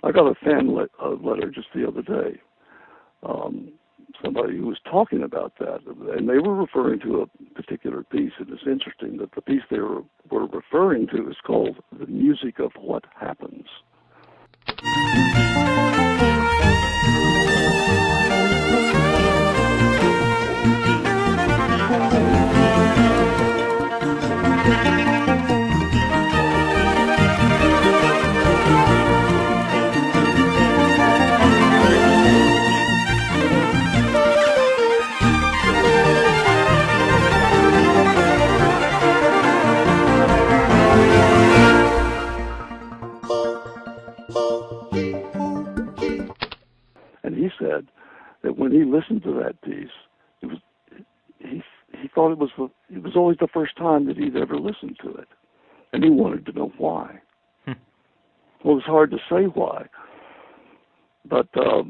I got a fan letter just the other day. Somebody who was talking about that, and they were referring to a particular piece, and it's interesting that the piece they were referring to is called The Music of What Happens. And he said that when he listened to that piece, he thought it was always the first time that he'd ever listened to it, and he wanted to know why. Well, it's hard to say why, but the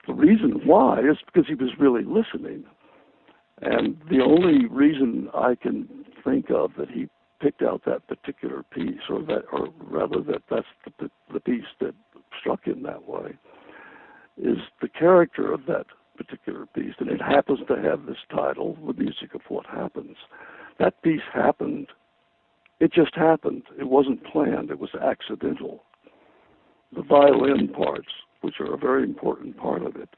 reason why is because he was really listening, and the only reason I can think of that he picked out that particular piece, or rather that's the piece that struck him that way, is the character of that particular piece, and it happens to have this title, The Music of What Happens. That piece happened. It just happened. It wasn't planned. It was accidental. The violin parts, which are a very important part of it,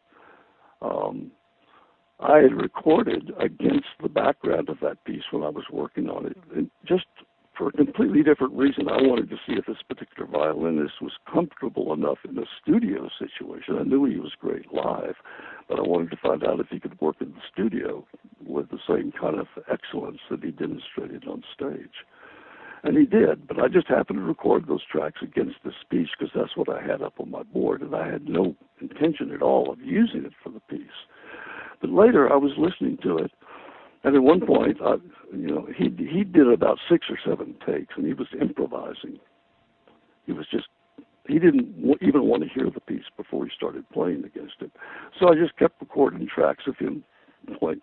I had recorded against the background of that piece when I was working on it, and just for a completely different reason. I wanted to see if this particular violinist was comfortable enough in a studio situation. I knew he was great live, but I wanted to find out if he could work in the studio with the same kind of excellence that he demonstrated on stage. And he did, but I just happened to record those tracks against this piece because that's what I had up on my board, and I had no intention at all of using it for the piece. But later I was listening to it, and at one point, he did about 6 or 7 takes, and he was improvising. He didn't even want to hear the piece before he started playing against it. So I just kept recording tracks of him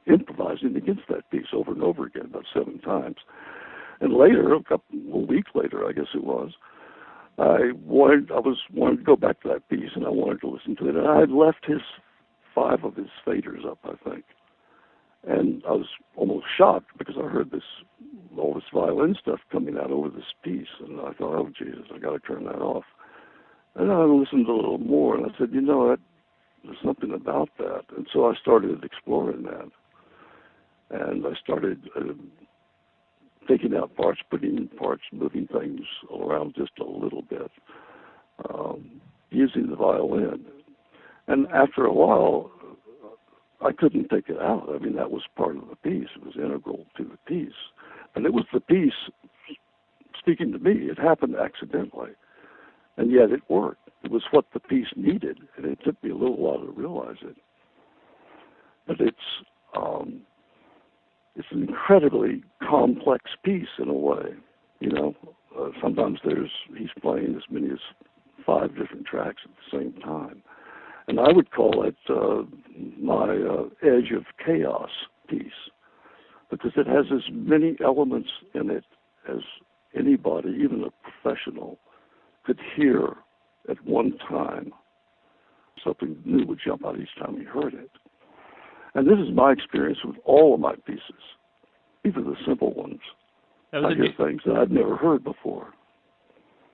improvising against that piece over and over again, about 7 times. And later, a week later, I guess it was, I wanted to go back to that piece, and I wanted to listen to it. And I had left 5 of his faders up, I think. And I was almost shocked because I heard all this violin stuff coming out over this piece, and I thought, oh Jesus, I got to turn that off. And I listened a little more, and I said, there's something about that. And so I started exploring that, and I started taking out parts, putting in parts, moving things around just a little bit, using the violin. And after a while, I couldn't take it out. I mean, that was part of the piece. It was integral to the piece. And it was the piece speaking to me. It happened accidentally. And yet it worked. It was what the piece needed, and it took me a little while to realize it. But it's an incredibly complex piece in a way. Sometimes he's playing as many as 5 different tracks at the same time. And I would call it my Edge of Chaos piece, because it has as many elements in it as anybody, even a professional, could hear at one time. Something new would jump out each time he heard it. And this is my experience with all of my pieces, even the simple ones. I hear things that I've never heard before.